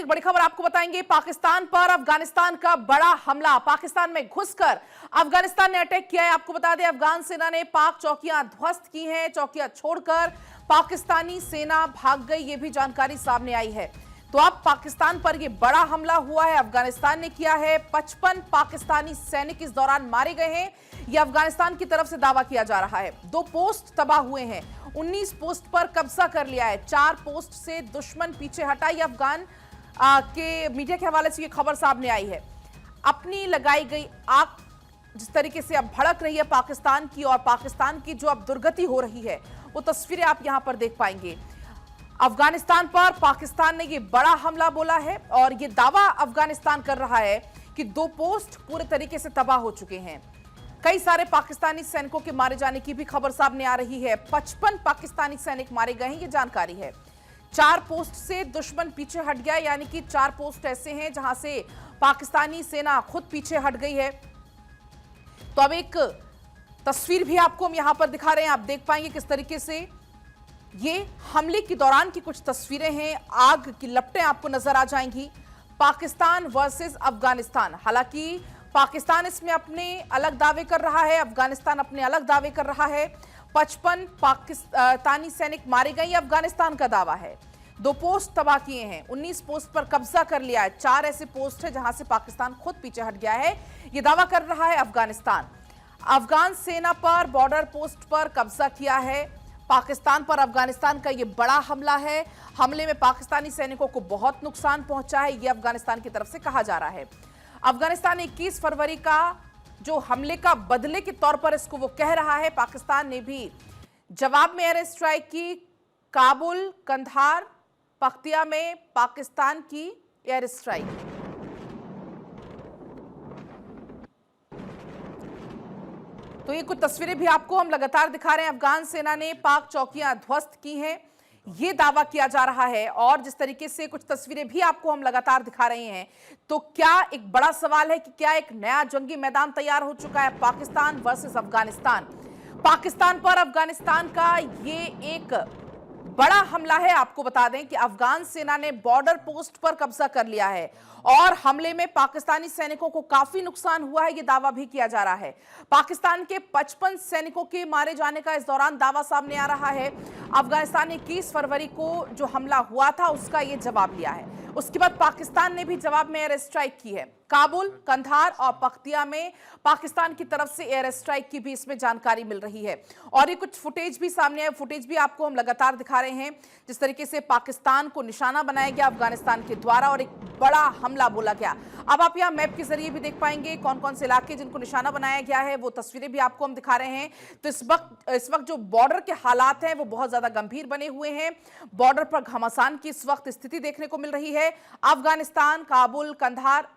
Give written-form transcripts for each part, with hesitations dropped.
बड़ी खबर आपको बताएंगे। पाकिस्तान पर अफगानिस्तान का बड़ा हमला। पाकिस्तान में घुसकर अफगानिस्तान ने अटैक किया है। आपको बता दें, अफगान सेना ने पाक चौकियां ध्वस्त की हैं। चौकियां छोड़कर पाकिस्तानी सेना भाग गई, ये भी जानकारी सामने आई है। तो अब पाकिस्तान पर यह बड़ा हमला हुआ है, अफगानिस्तान ने किया है। 55 पाकिस्तानी सैनिक इस दौरान मारे गए हैं, यह अफगानिस्तान की तरफ से दावा किया जा रहा है। 2 पोस्ट तबाह हुए हैं, 19 पोस्ट पर कब्जा कर लिया है, 4 पोस्ट से दुश्मन पीछे हटा। यह अफगान के मीडिया के हवाले से यह खबर सामने आई है। अपनी लगाई गई आग जिस तरीके से अब भड़क रही है पाकिस्तान की, और पाकिस्तान की जो अब दुर्गति हो रही है, वो तस्वीरें आप यहां पर देख पाएंगे। अफगानिस्तान पर पाकिस्तान ने यह बड़ा हमला बोला है, और यह दावा अफगानिस्तान कर रहा है कि 2 पोस्ट पूरे तरीके से तबाह हो चुके हैं। कई सारे पाकिस्तानी सैनिकों के मारे जाने की भी खबर सामने आ रही है। 55 पाकिस्तानी सैनिक मारे गए हैं, यह जानकारी है। 4 पोस्ट से दुश्मन पीछे हट गया, यानी कि 4 पोस्ट ऐसे हैं जहां से पाकिस्तानी सेना खुद पीछे हट गई है। तो अब एक तस्वीर भी आपको हम यहां पर दिखा रहे हैं, आप देख पाएंगे किस तरीके से ये हमले के दौरान की कुछ तस्वीरें हैं। आग की लपटें आपको नजर आ जाएंगी। पाकिस्तान वर्सेस अफगानिस्तान, हालांकि पाकिस्तान इसमें अपने अलग दावे कर रहा है, अफगानिस्तान अपने अलग दावे कर रहा है। 55 पाकिस्तानी सैनिक मारे गए, अफगानिस्तान का दावा है। 2 पोस्ट तबाह किए हैं, 19 पोस्ट पर कब्जा कर लिया है, 4 ऐसे पोस्ट है जहां से पाकिस्तान खुद पीछे हट गया है, यह दावा कर रहा है अफगानिस्तान। अफगान सेना पर बॉर्डर पोस्ट पर कब्जा किया है पाकिस्तान पर। अफगानिस्तान का यह बड़ा हमला है। हमले में पाकिस्तानी सैनिकों को बहुत नुकसान पहुंचा है, यह अफगानिस्तान की तरफ से कहा जा रहा है। अफगानिस्तान 21 फरवरी का जो हमले का बदले के तौर पर इसको वो कह रहा है। पाकिस्तान ने भी जवाब में एयर स्ट्राइक की। काबुल, कंधार, पख्तिया में पाकिस्तान की एयर स्ट्राइक। तो ये कुछ तस्वीरें भी आपको हम लगातार दिखा रहे हैं। अफगान सेना ने पाक चौकियां ध्वस्त की हैं, ये दावा किया जा रहा है। और जिस तरीके से कुछ तस्वीरें भी आपको हम लगातार दिखा रहे हैं, तो क्या एक बड़ा सवाल है कि क्या एक नया जंगी मैदान तैयार हो चुका है? पाकिस्तान वर्सेस अफगानिस्तान। पाकिस्तान पर अफगानिस्तान का ये एक बड़ा हमला है। आपको बता दें कि अफगान सेना ने बॉर्डर पोस्ट पर कब्जा कर लिया है, और हमले में पाकिस्तानी सैनिकों को काफी नुकसान हुआ है, यह दावा भी किया जा रहा है। पाकिस्तान के 55 सैनिकों के मारे जाने का इस दौरान दावा सामने आ रहा है। अफगानिस्तान ने 21 फरवरी को जो हमला हुआ था उसका यह जवाब लिया है। उसके बाद पाकिस्तान ने भी जवाब में एयर स्ट्राइक की है। काबुल, कंधार और पख्तिया में पाकिस्तान की तरफ से एयर स्ट्राइक की भी इसमें जानकारी मिल रही है। और ये कुछ फुटेज भी सामने है, फुटेज भी आपको हम लगातार दिखा रहे हैं, जिस तरीके से पाकिस्तान को निशाना बनाया गया अफगानिस्तान के द्वारा, और एक बड़ा हमला बोला गया। अब आप यहां मैप के जरिए भी देख पाएंगे कौन कौन से इलाके जिनको निशाना बनाया गया है, वो तस्वीरें भी आपको हम दिखा रहे हैं। तो इस वक्त जो बॉर्डर के हालात हैं वो बहुत ज्यादा गंभीर बने हुए हैं। बॉर्डर पर घमासान की इस वक्त स्थिति देखने को मिल रही है। अफगानिस्तान, काबुल, कंधार,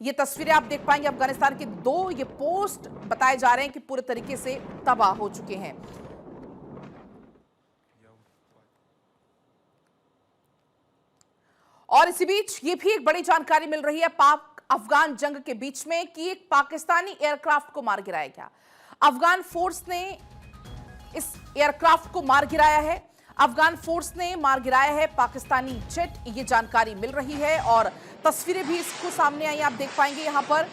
ये तस्वीरें आप देख पाएंगे। अफगानिस्तान के 2 ये पोस्ट बताए जा रहे हैं कि पूरे तरीके से तबाह हो चुके हैं। और इसी बीच ये भी एक बड़ी जानकारी मिल रही है पाक अफगान जंग के बीच में कि एक पाकिस्तानी एयरक्राफ्ट को मार गिराया गया। अफगान फोर्स ने इस एयरक्राफ्ट को मार गिराया है। अफगान फोर्स ने मार गिराया है पाकिस्तानी जेट, ये जानकारी मिल रही है। और तस्वीरें भी इसको सामने आई, आप देख पाएंगे। यहां पर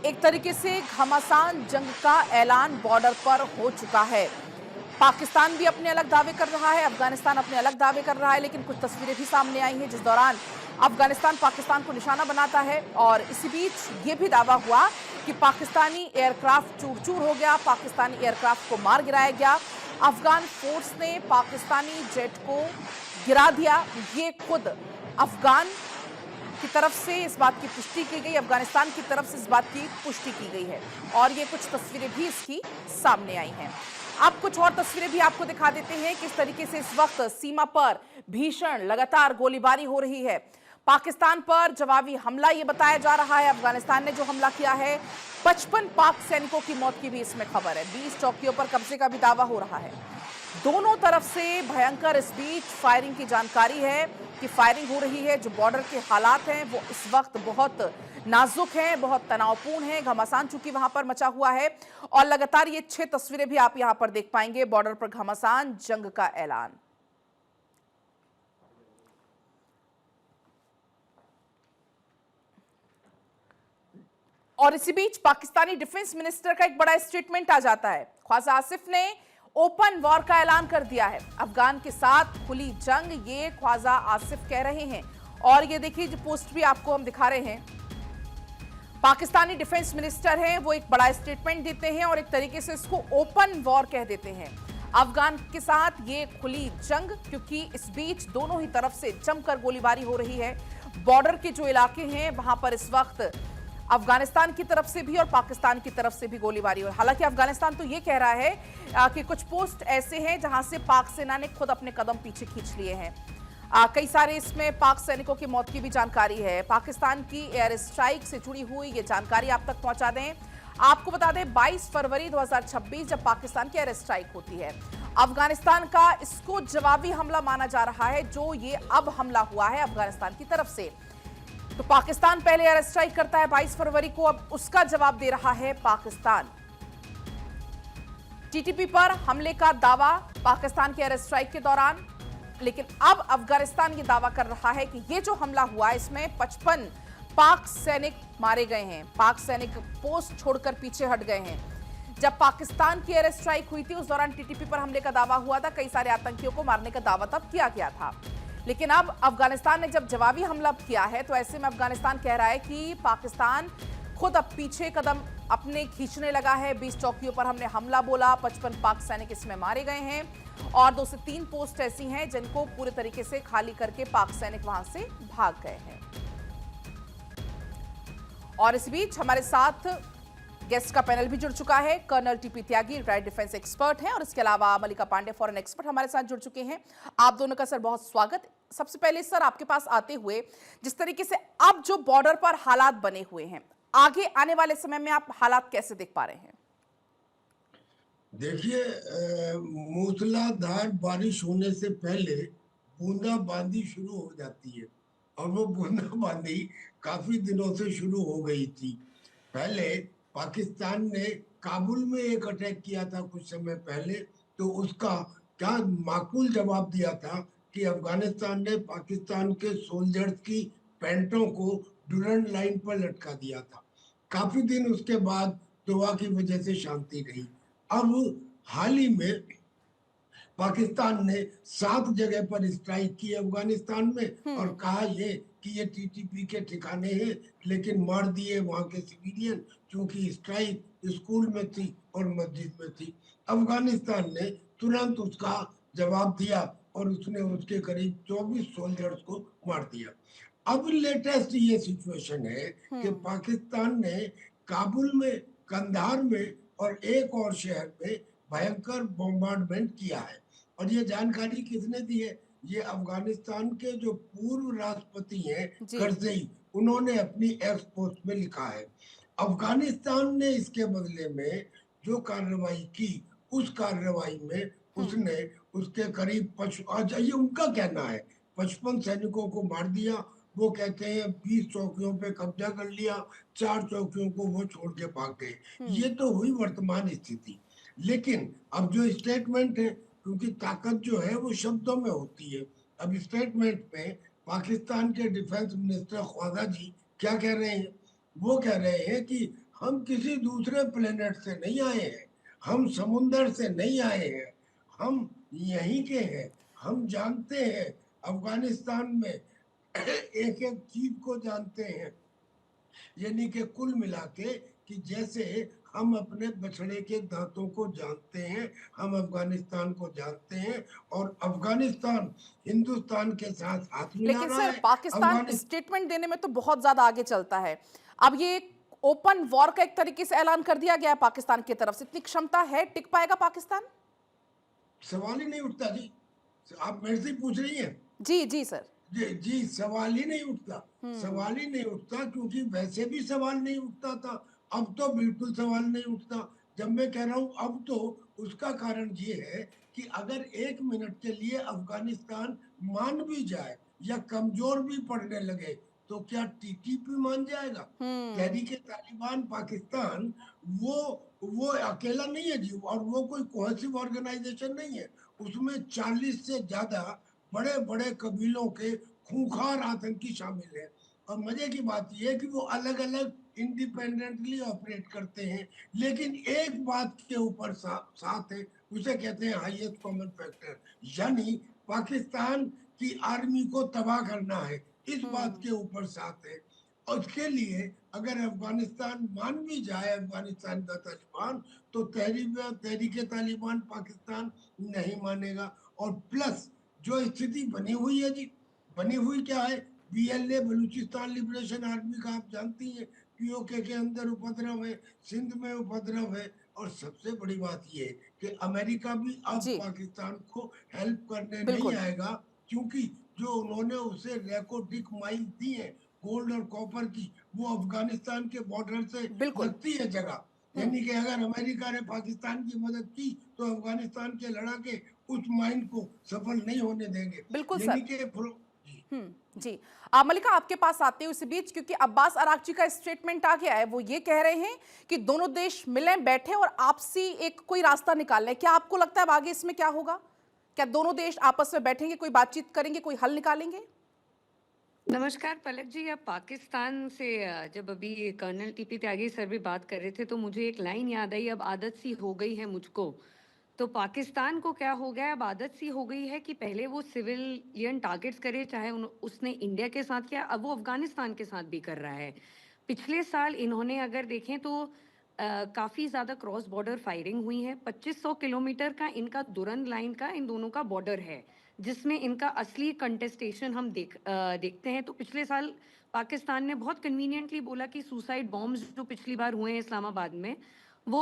एक तरीके से घमासान जंग का ऐलान बॉर्डर पर हो चुका है। पाकिस्तान भी अपने अलग दावे कर रहा है, अफगानिस्तान अपने अलग दावे कर रहा है, लेकिन कुछ तस्वीरें भी सामने आई हैं जिस दौरान अफगानिस्तान पाकिस्तान को निशाना बनाता है। और इसी बीच ये भी दावा हुआ कि पाकिस्तानी एयरक्राफ्ट चूर-चूर हो गया, पाकिस्तानी एयरक्राफ्ट को मार गिराया गया। अफगान फोर्स ने पाकिस्तानी जेट को गिरा दिया, ये खुद अफगान की तरफ से इस बात की पुष्टि की गई, अफगानिस्तान की तरफ से इस बात की पुष्टि की गई है। और ये कुछ तस्वीरें भी इसकी सामने आई हैं। अब कुछ और तस्वीरें भी आपको दिखा देते हैं किस तरीके से इस वक्त सीमा पर भीषण लगातार गोलीबारी हो रही है। पाकिस्तान पर जवाबी हमला ये बताया जा रहा है, अफगानिस्तान ने जो हमला किया है। 55 पाक सैनिकों की मौत की भी इसमें खबर है। 20 चौकियों पर कब्जे का भी दावा हो रहा है। दोनों तरफ से भयंकर इस बीच फायरिंग की जानकारी है कि फायरिंग हो रही है। जो बॉर्डर के हालात हैं वो इस वक्त बहुत नाजुक हैं, बहुत तनावपूर्ण हैं। घमासान चूंकि वहां पर मचा हुआ है, और लगातार ये 6 तस्वीरें भी आप यहां पर देख पाएंगे। बॉर्डर पर घमासान जंग का ऐलान। और इसी बीच पाकिस्तानी डिफेंस मिनिस्टर का एक बड़ा स्टेटमेंट आ जाता है। ख्वाजा आसिफ ने ओपन वॉर का ऐलान कर दिया है। अफगान के साथ खुली जंग, ये ख्वाजा आसिफ कह रहे हैं। और ये देखिए जो पोस्ट भी आपको हम दिखा रहे हैं, पाकिस्तानी डिफेंस मिनिस्टर हैं, वो एक बड़ा स्टेटमेंट देते हैं और एक तरीके से इसको ओपन वॉर कह देते हैं अफगान के साथ ये खुली जंग, क्योंकि इस बीच दोनों ही तरफ से जमकर गोलीबारी हो रही है। बॉर्डर के जो इलाके हैं वहां पर इस वक्त अफगानिस्तान की तरफ से भी और पाकिस्तान की तरफ से भी गोलीबारी हो। हालांकि अफगानिस्तान तो ये कह रहा है कि कुछ पोस्ट ऐसे हैं जहां से पाक सेना ने खुद अपने कदम पीछे खींच लिए हैं। कई सारे इसमें पाक सैनिकों की मौत की भी जानकारी है। पाकिस्तान की एयर स्ट्राइक से जुड़ी हुई ये जानकारी आप तक पहुंचा दें। आपको बता दें 22 फरवरी 2026 जब पाकिस्तान की एयर स्ट्राइक होती है, अफगानिस्तान का इसको जवाबी हमला माना जा रहा है, जो ये अब हमला हुआ है अफगानिस्तान की तरफ से। तो पाकिस्तान पहले एयर स्ट्राइक करता है 22 फरवरी को, अब उसका जवाब दे रहा है पाकिस्तान। टीटीपी पर हमले का दावा पाकिस्तान के एयर स्ट्राइक के दौरान, लेकिन अब अफगानिस्तान ये दावा कर रहा है कि ये जो हमला हुआ इसमें 55 पाक सैनिक मारे गए हैं। पाक सैनिक पोस्ट छोड़कर पीछे हट गए हैं। जब पाकिस्तान की एयर स्ट्राइक हुई थी उस दौरान टीटीपी पर हमले का दावा हुआ था, कई सारे आतंकियों को मारने का दावा तब किया गया था। लेकिन अब अफगानिस्तान ने जब जवाबी हमला किया है तो ऐसे में अफगानिस्तान कह रहा है कि पाकिस्तान खुद अब पीछे कदम अपने खींचने लगा है। 20 चौकियों पर हमने हमला बोला, 55 पाक सैनिक इसमें मारे गए हैं और 2 से 3 पोस्ट ऐसी हैं जिनको पूरे तरीके से खाली करके पाक सैनिक वहां से भाग गए हैं। और इस बीच हमारे साथ गेस्ट का पैनल भी जुड़ चुका है। कर्नल टीपी त्यागी रिटायर्ड डिफेंस एक्सपर्ट हैं और इसके अलावा मलिका पांडे फॉरेन एक्सपर्ट हमारे साथ जुड़ चुके हैं। आप दोनों का सर बहुत स्वागत। सबसे पहले सर आपके पास आते हुए, जिस तरीके से अब जो बॉर्डर पर हालात बने हुए हैं, आगे आने वाले समय में आप हालात कैसे देख पा रहे हैं? देखिए, मूसलाधार बारिश होने से पहले बूंदाबांदी शुरू हो जाती है और वो बूंदाबांदी काफी दिनों से शुरू हो गई थी। पहले पाकिस्तान ने काबुल में एक अटैक किया था कुछ समय पहले, तो उसका क्या माकूल जवाब दिया था कि अफगानिस्तान ने पाकिस्तान के सोल्जर्स की पैंटों को डुरंड लाइन पर लटका दिया था। काफी दिन उसके बाद दुआ की वजह से शांति रही। अब हाल ही में पाकिस्तान ने 7 जगह पर स्ट्राइक की अफगानिस्तान में और कहा ये कि ये टीटीपी के ठिकाने हैं, लेकिन मार दिए वहां के सिविलियन, क्योंकि स्ट्राइक स्कूल में थी और मस्जिद में थी। अफगानिस्तान ने तुरंत उसका जवाब दिया और उसने उसके करीब 24 सोल्जर्स को मार दिया। अब लेटेस्ट ये सिचुएशन है कि पाकिस्तान ने काबुल में, कंधार में और एक और शहर में भयंकर बॉम्बार्डमेंट किया है। और ये जानकारी किसने दी है? ये अफगानिस्तान के जो पूर्व राष्ट्रपति हैं करज़ई, उन्होंने अपनी एक्स पोस्ट में लिखा है। अफगानिस्तान ने इसके बदले में जो कार्रवाई की, उस कार्रवाई में उसने उसके करीब ये उनका कहना है 55 सैनिकों को मार दिया। वो कहते हैं 20 चौकियों पे कब्जा कर लिया, 4 चौकियों को वो छोड़ के भाग गए। ये तो हुई वर्तमान स्थिति। लेकिन अब जो स्टेटमेंट है, क्योंकि ताकत जो है वो शब्दों में होती है, अब स्टेटमेंट में पाकिस्तान के डिफेंस मिनिस्टर ख्वाजा जी क्या कह रहे हैं? वो कह रहे हैं कि हम किसी दूसरे प्लेनेट से नहीं आए हैं, हम समुंदर से नहीं आए हैं, हम यहीं के हैं। हम जानते हैं अफगानिस्तान में एक एक चीज को जानते हैं, यानी कि कुल मिला के कि जैसे हम अपने बछड़े के दांतों को जानते हैं, हम अफगानिस्तान को जानते हैं और अफगानिस्तान हिंदुस्तान के साथ हाथ मिला रहा है। लेकिन सर पाकिस्तान स्टेटमेंट देने में तो बहुत ज्यादा आगे चलता है। अब ये ओपन वॉर का एक तरीके से ऐलान कर दिया गया है पाकिस्तान की तरफ से। इतनी क्षमता है, टिक पाएगा पाकिस्तान? सवाल ही नहीं उठता जी। आप मेरे से पूछ रही हैं? जी सर। जी, सवाल ही नहीं उठता। सवाल ही नहीं उठता, क्योंकि वैसे भी सवाल नहीं उठता था, अब तो बिल्कुल सवाल नहीं उठता। जब मैं कह रहा हूं अब तो, उसका कारण ये है कि अगर 1 मिनट के लिए अफगानिस्तान मान भी जाए या कमजोर भी पड़ने लगे तो क्या टीटीपी मान जाएगा? तहरीक तालिबान पाकिस्तान वो अकेला नहीं है जी, और वो कोई कोहेसिव ऑर्गेनाइजेशन नहीं है। उसमें 40 से ज्यादा बड़े बड़े कबीलों के खूंखार आतंकी शामिल हैं। और मजे की बात यह है कि वो अलग अलग इंडिपेंडेंटली ऑपरेट करते हैं, लेकिन एक बात के ऊपर साथ है, उसे कहते हैं हाईएस्ट कॉमन फैक्टर, यानी पाकिस्तान की आर्मी को तबाह करना है, इस बात के ऊपर साथ है। और उसके लिए अगर अफगानिस्तान मान भी जाए, अफगानिस्तान का तालिबान, तो तहरीके तालिबान पाकिस्तान नहीं मानेगा। और प्लस जो स्थिति बनी हुई है जी, बनी हुई क्या है, बीएलए बलूचिस्तान लिबरेशन आर्मी का आप जानती हैं, पीओके के अंदर उपद्रव है, सिंध में उपद्रव है। और सबसे बड़ी बात यह है कि अमेरिका भी अब जी, पाकिस्तान को हेल्प करने नहीं बिल्कुल। आएगा, क्योंकि जो उन्होंने उसे रेकोर्डिक माइल दी है गोल्ड और कॉपर की, वो अफगानिस्तान के बॉर्डर से बिल्कुल। लगती है जगह। हुँ, यानी कि अगर अमेरिका ने पाकिस्तान की मदद की तो अफगानिस्तान के लड़ाके उस माइन को सफल नहीं होने देंगे। बिल्कुल यानी सर। कि जी। मलिका आपके पास आते हैं, उसी बीच क्योंकि अब्बास अरागची का स्टेटमेंट आ गया है, वो ये कह रहे हैं कि दोनों देश मिलें, बैठें और आपसी एक कोई रास्ता निकाल लें। क्या आपको लगता है अब आगे इसमें क्या होगा? क्या दोनों देश आपस में बैठेंगे, कोई बातचीत करेंगे, कोई हल निकालेंगे? नमस्कार पलक जी। आप पाकिस्तान से जब अभी कर्नल टीपी त्यागी सर भी बात कर रहे थे तो मुझे एक लाइन याद आई, अब आदत सी हो गई है मुझको। तो पाकिस्तान को क्या हो गया है, अब आदत सी हो गई है कि पहले वो सिविलियन टारगेट्स करे, चाहे उसने इंडिया के साथ किया, अब वो अफगानिस्तान के साथ भी कर रहा है। पिछले साल इन्होंने अगर देखें तो काफ़ी ज़्यादा क्रॉस बॉर्डर फायरिंग हुई है। 2500 किलोमीटर का इनका दुरंत लाइन का इन दोनों का बॉर्डर है, जिसमें इनका असली कंटेस्टेशन हम देखते हैं। तो पिछले साल पाकिस्तान ने बहुत कन्वीनियंटली बोला कि सुसाइड बॉम्ब्स जो पिछली बार हुए हैं इस्लामाबाद में, वो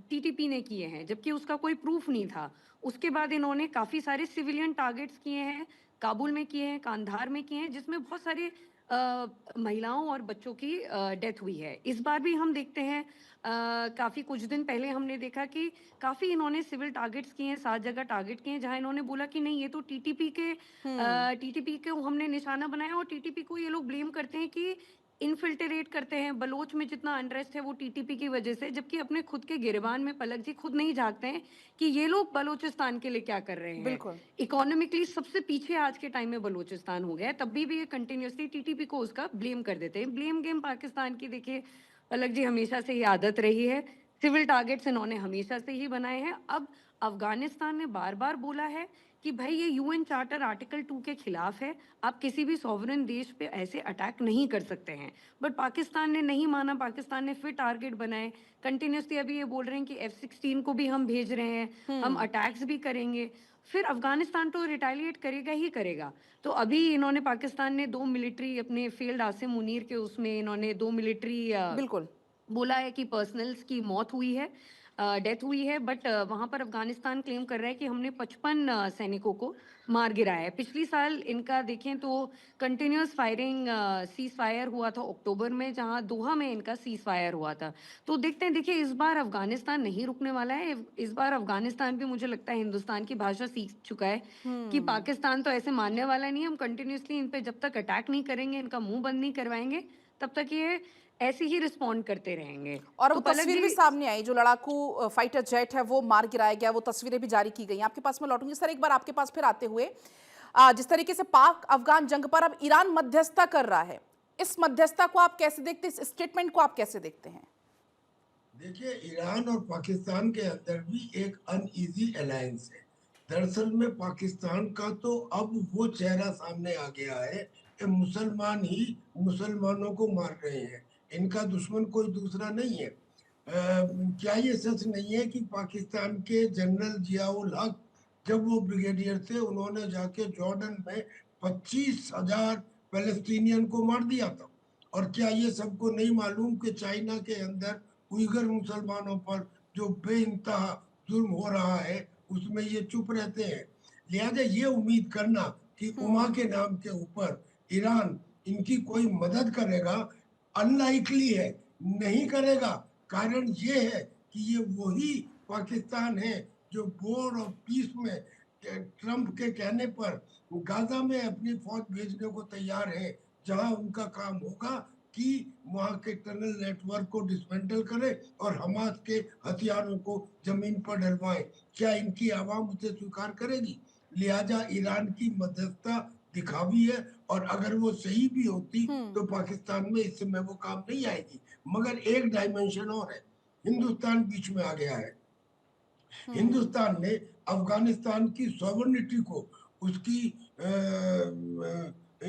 टीटीपी ने किए हैं, जबकि उसका कोई प्रूफ नहीं था। उसके बाद इन्होंने काफ़ी सारे सिविलियन टारगेट्स किए हैं, काबुल में किए हैं, कांधार में किए हैं, जिसमें बहुत सारे महिलाओं और बच्चों की डेथ हुई है। इस बार भी हम देखते हैं, काफ़ी कुछ दिन पहले हमने देखा कि काफ़ी इन्होंने सिविल टारगेट्स किए हैं, 7 जगह टारगेट किए हैं, जहां इन्होंने बोला कि नहीं, ये तो टीटीपी को हमने निशाना बनाया। और टीटीपी को ये लोग ब्लेम करते हैं कि इनफिल्ट्रेट करते हैं। बलोच में जितना अनरेस्ट है वो टीटीपी की वजह से, जबकि अपने खुद के गिरेबान में पलक जी खुद नहीं झांकते हैं कि ये लोग बलोचिस्तान के लिए क्या कर रहे हैं। बिल्कुल। इकोनॉमिकली सबसे पीछे आज के टाइम में बलूचिस्तान हो गया है, तब भी ये कंटिन्यूसली टीटीपी को उसका ब्लेम कर देते हैं। ब्लेम गेम पाकिस्तान की देखिए पलक जी हमेशा से ही आदत रही है। सिविल टारगेट्स इन्होंने हमेशा से ही बनाए हैं। अब अफगानिस्तान ने बार बार बोला है कि भाई ये यूएन चार्टर आर्टिकल 2 के खिलाफ है, आप किसी भी सॉवरेन देश पे ऐसे अटैक नहीं कर सकते हैं। बट पाकिस्तान ने नहीं माना, पाकिस्तान ने फिर टारगेट बनाए। कंटिन्यूसली अभी ये बोल रहे हैं कि F-16 को भी हम भेज रहे हैं, हम अटैक्स भी करेंगे। फिर अफगानिस्तान तो रिटेलिएट करेगा ही करेगा। तो अभी इन्होंने, पाकिस्तान ने 2 मिलिट्री अपने फील्ड आसिम मुनीर के उसमें इन्होंने 2 मिलिट्री बिल्कुल। बोला है कि पर्सनल्स की मौत हुई है, डेथ हुई है। बट वहाँ पर अफगानिस्तान क्लेम कर रहा है कि हमने 55 सैनिकों को मार गिराया है। पिछली साल इनका देखें तो कंटिन्यूस फायरिंग, सीज फायर हुआ था अक्टूबर में, जहाँ दोहा में इनका सीज फायर हुआ था। तो देखते हैं, देखिए इस बार अफगानिस्तान नहीं रुकने वाला है। इस बार अफगानिस्तान भी मुझे लगता है हिंदुस्तान की भाषा सीख चुका है कि पाकिस्तान तो ऐसे मानने वाला नहीं है। हम कंटिन्यूसली इन पे जब तक अटैक नहीं करेंगे, इनका मुंह बंद नहीं करवाएंगे, तब तक ये ऐसे ही रिस्पॉन्ड करते रहेंगे। और तो वो पलक तस्वीर भी जी, सामने आई, जो लड़ाकू फाइटर जेट है वो मार गिराया गया, वो तस्वीरें भी जारी की गई। आपके पास मैं लौटूंगी सर, एक बार आपके पास फिर आते हुए, जिस तरीके से पाक अफगान जंग पर अब ईरान मध्यस्थता कर रहा है, इस मध्यस्थता को आप कैसे देखते हैं, इस स्टेटमेंट को आप कैसे देखते हैं? देखिए, ईरान और पाकिस्तान के अंदर भी एक अनईजी अलायंस है। दरअसल में पाकिस्तान का तो अब वो चेहरा सामने आ गया है कि मुसलमान ही मुसलमानों को मार रहे हैं, इनका दुश्मन कोई दूसरा नहीं है। क्या ये सच नहीं है कि पाकिस्तान के जनरल जियाउल हक, जब वो ब्रिगेडियर थे, उन्होंने जाके जॉर्डन में 25,000 पैलेस्टीनियन को मार दिया था? और क्या ये सबको नहीं मालूम कि चाइना के अंदर उइगर मुसलमानों पर जो बेइंतहा जुल्म हो रहा है, उसमें ये चुप रहते हैं? लिहाजा ये उम्मीद करना कि उमा के नाम के ऊपर ईरान इनकी कोई मदद करेगा, अनलाइकली है, नहीं करेगा। कारण ये है कि ये वही पाकिस्तान है जो बोर्ड ऑफ पीस में ट्रंप के कहने पर गाजा में अपनी फौज भेजने को तैयार है, जहां उनका काम होगा कि वहां के टनल नेटवर्क को डिसमेंटल करें और हमास के हथियारों को जमीन पर डलवाएं। क्या इनकी आवाम उसे स्वीकार करेगी? लिहाजा ईरान की मध्यस्थता दिखावी है, और अगर वो सही भी होती हम्म। तो पाकिस्तान में इस समय वो काम नहीं आएगी। मगर एक डायमेंशन और है, हिंदुस्तान बीच में आ गया है। हिंदुस्तान ने अफगानिस्तान की सॉवरेनिटी को, उसकी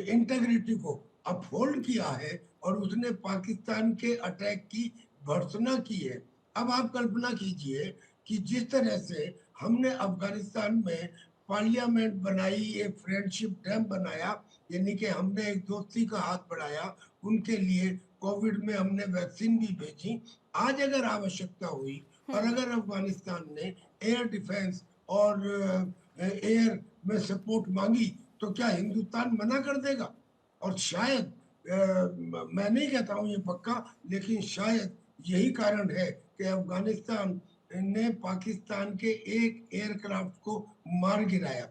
इंटेग्रिटी को अपहोल्ड किया है और उसने पाकिस्तान के अटैक की भर्त्सना की है। अब आप कल्पना कीजिए कि जिस तरह से हमने अफगानिस्तान में पार्लियामेंट बनाई, एक फ्रेंडशिप डैम बनाया, यानी कि हमने एक दोस्ती का हाथ बढ़ाया, उनके लिए कोविड में हमने वैक्सीन भी भेजी। आज अगर आवश्यकता हुई और अगर अफगानिस्तान ने एयर डिफेंस और एयर में सपोर्ट मांगी तो क्या हिंदुस्तान मना कर देगा? और शायद मैं नहीं कहता हूं ये पक्का, लेकिन शायद यही कारण है कि अफगानिस्तान ने पाकिस्तान के एक एयरक्राफ्ट को मार गिराया।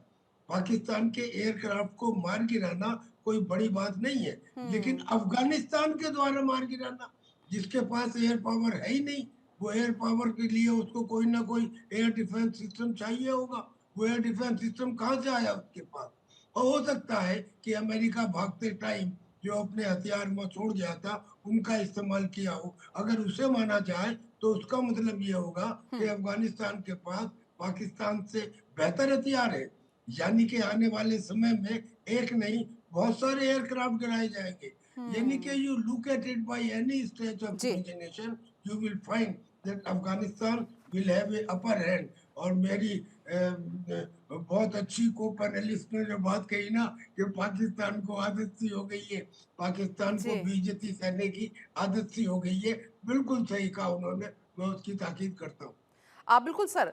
पाकिस्तान के एयरक्राफ्ट को मार गिराना कोई बड़ी बात नहीं है, लेकिन अफगानिस्तान के द्वारा मार गिराना, जिसके पास एयर पावर है ही नहीं, वो एयर पावर के लिए उसको कोई ना कोई एयर डिफेंस सिस्टम चाहिए होगा। वो एयर डिफेंस सिस्टम कहाँ से आया उसके पास? और हो सकता है कि अमेरिका भागते टाइम जो अपने हथियार में छोड़ गया था उनका इस्तेमाल किया हो। अगर उसे माना जाए तो उसका मतलब ये होगा कि अफगानिस्तान के पास पाकिस्तान से बेहतर हथियार है, यानी कि आने वाले समय में एक नहीं बहुत सारे एयरक्राफ्ट गिराए जाएंगे। यानी कि you look at it by any stage of जी। Imagination, you will find that Afghanistan will have a upper hand। और मेरी बहुत अच्छी को पैनलिस्ट ने जो बात कही ना कि पाकिस्तान को आदत सी हो गई है, पाकिस्तान को जी। बेइज्जती सहने की आदत सी हो गई है, बिल्कुल सही कहा उन्होंने, मैं उसकी ताकीद करता हूँ। बिल्कुल सर।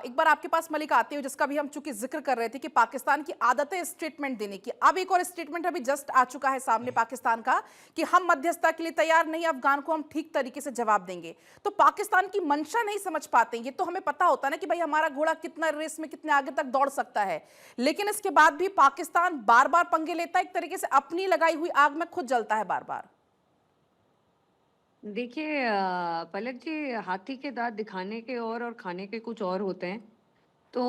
एक बार आपके पास मलिक आती हूँ, जिसका भी हम चूंकि जिक्र कर रहे थे कि पाकिस्तान की आदत है स्टेटमेंट देने की। अब एक और स्टेटमेंट अभी जस्ट आ चुका है सामने पाकिस्तान का कि हम मध्यस्थता के लिए तैयार नहीं, अफगान को हम ठीक तरीके से जवाब देंगे। तो पाकिस्तान की मंशा नहीं समझ पाते। ये तो हमें पता होता है ना कि भाई हमारा घोड़ा कितना रेस में कितने आगे तक दौड़ सकता है, लेकिन इसके बाद भी पाकिस्तान बार बार पंगे लेता है, एक तरीके से अपनी लगाई हुई आग में खुद जलता है बार बार। देखिए पलक जी, हाथी के दांत दिखाने के और खाने के कुछ और होते हैं। तो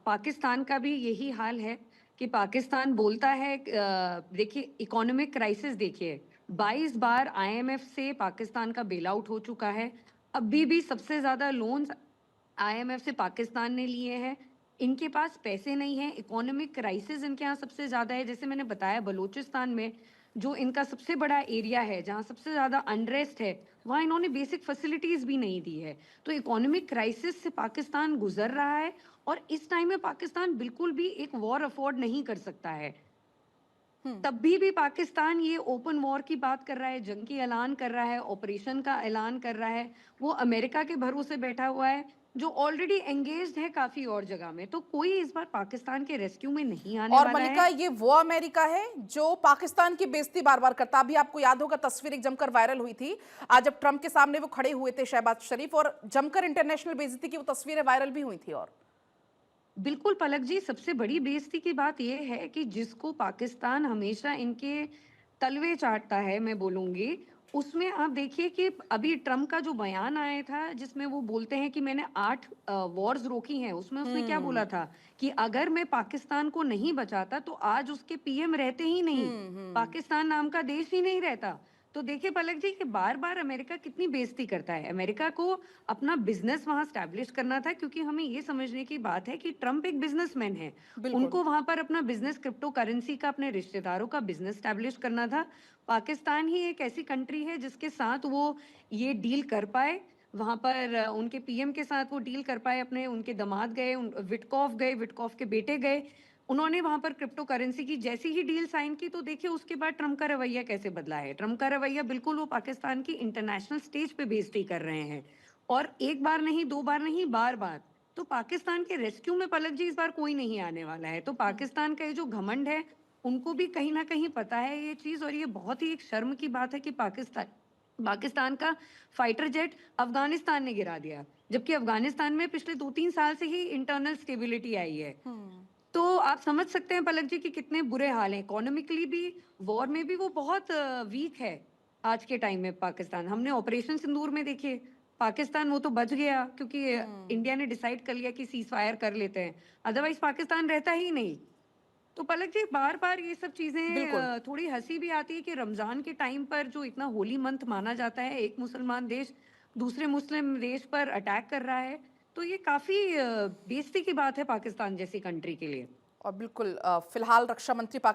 पाकिस्तान का भी यही हाल है कि पाकिस्तान बोलता है देखिए इकोनॉमिक क्राइसिस देखिए, 22 बार आईएमएफ से पाकिस्तान का बेल आउट हो चुका है। अभी भी सबसे ज्यादा लोन्स आईएमएफ से पाकिस्तान ने लिए हैं। इनके पास पैसे नहीं है, इकोनॉमिक क्राइसिस इनके यहाँ सबसे ज्यादा है। जैसे मैंने बताया, बलूचिस्तान में जो इनका सबसे बड़ा एरिया है, जहाँ सबसे ज्यादा अनरेस्ट है, वहाँ इन्होंने बेसिक फैसिलिटीज भी नहीं दी है। तो इकोनॉमिक क्राइसिस से पाकिस्तान गुजर रहा है और इस टाइम में पाकिस्तान बिल्कुल भी एक वॉर अफोर्ड नहीं कर सकता है। तब भी पाकिस्तान ये ओपन वॉर की बात कर रहा है, जंग की ऐलान कर रहा है, ऑपरेशन का ऐलान कर रहा है। वो अमेरिका के भरोसे बैठा हुआ है जो ऑलरेडी एंगेज्ड है काफी और जगह में। तो कोई इस बार पाकिस्तान के रेस्क्यू में नहीं आने और वाला मलिका, है। ये वो अमेरिका है जो पाकिस्तान की बेइज्जती बार बार करता। अभी आपको याद होगा तस्वीर एक जमकर वायरल हुई थी, आज जब ट्रंप के सामने वो खड़े हुए थे शहबाज शरीफ, और जमकर इंटरनेशनल बेइज्जती की वो तस्वीरें वायरल भी हुई थी। और बिल्कुल पलक जी, सबसे बड़ी बेइज्जती की बात यह है कि जिसको पाकिस्तान हमेशा इनके तलवे चाटता है, मैं बोलूंगी, उसमें आप देखिए कि अभी ट्रम्प का जो बयान आया था जिसमें वो बोलते हैं कि मैंने 8 वॉर्स रोकी हैं, उसमें उसने क्या बोला था कि अगर मैं पाकिस्तान को नहीं बचाता तो आज उसके पीएम रहते ही नहीं, पाकिस्तान नाम का देश ही नहीं रहता। तो देखिए पलक जी कि बार बार अमेरिका कितनी बेइज्जती करता है। अमेरिका को अपना बिजनेस वहां स्टैब्लिश करना था, क्योंकि हमें ये समझने की बात है कि ट्रम्प एक बिजनेसमैन है। बिल्कुल। उनको वहां पर अपना बिजनेस, क्रिप्टो करेंसी का, अपने रिश्तेदारों का बिजनेस स्टैब्लिश करना था। पाकिस्तान ही एक ऐसी कंट्री है जिसके साथ वो ये डील कर पाए। वहां पर उनके पीएम के साथ वो डील कर पाए। अपने उनके दामाद गए, विटकॉफ के बेटे गए, उन्होंने वहां पर क्रिप्टो करेंसी की जैसी ही डील साइन की। तो देखिए उसके बाद ट्रम्प का रवैया कैसे बदला है। ट्रम्प का रवैया बिल्कुल वो पाकिस्तान की इंटरनेशनल स्टेज पे बेइज्जती कर रहे हैं, और एक बार नहीं, दो बार नहीं, बार बार। तो पाकिस्तान के रेस्क्यू में पलक जी इस बार कोई नहीं आने वाला है। तो पाकिस्तान का ये जो घमंड है, उनको भी कहीं ना कहीं पता है ये चीज, और ये बहुत ही एक शर्म की बात है कि पाकिस्तान का फाइटर जेट अफगानिस्तान ने गिरा दिया, जबकि अफगानिस्तान में पिछले 2-3 साल से ही इंटरनल स्टेबिलिटी आई है। तो आप समझ सकते हैं पलक जी कि कितने बुरे हाल हैं। इकोनॉमिकली भी, वॉर में भी वो बहुत वीक है आज के टाइम में पाकिस्तान। हमने ऑपरेशन सिंदूर में देखिए, पाकिस्तान वो तो बच गया क्योंकि इंडिया ने डिसाइड कर लिया कि सीज फायर कर लेते हैं, अदरवाइज पाकिस्तान रहता ही नहीं। तो पलक जी बार बार ये सब चीजें बिल्कुल। थोड़ी हंसी भी आती है कि रमजान के टाइम पर जो इतना होली मंथ माना जाता है, एक मुसलमान देश दूसरे मुस्लिम देश पर अटैक कर रहा है, तो ये काफी बेइज्जती की बात है पाकिस्तान जैसी कंट्री के लिए। और बिल्कुल फिलहाल रक्षा मंत्री पाकिस्तान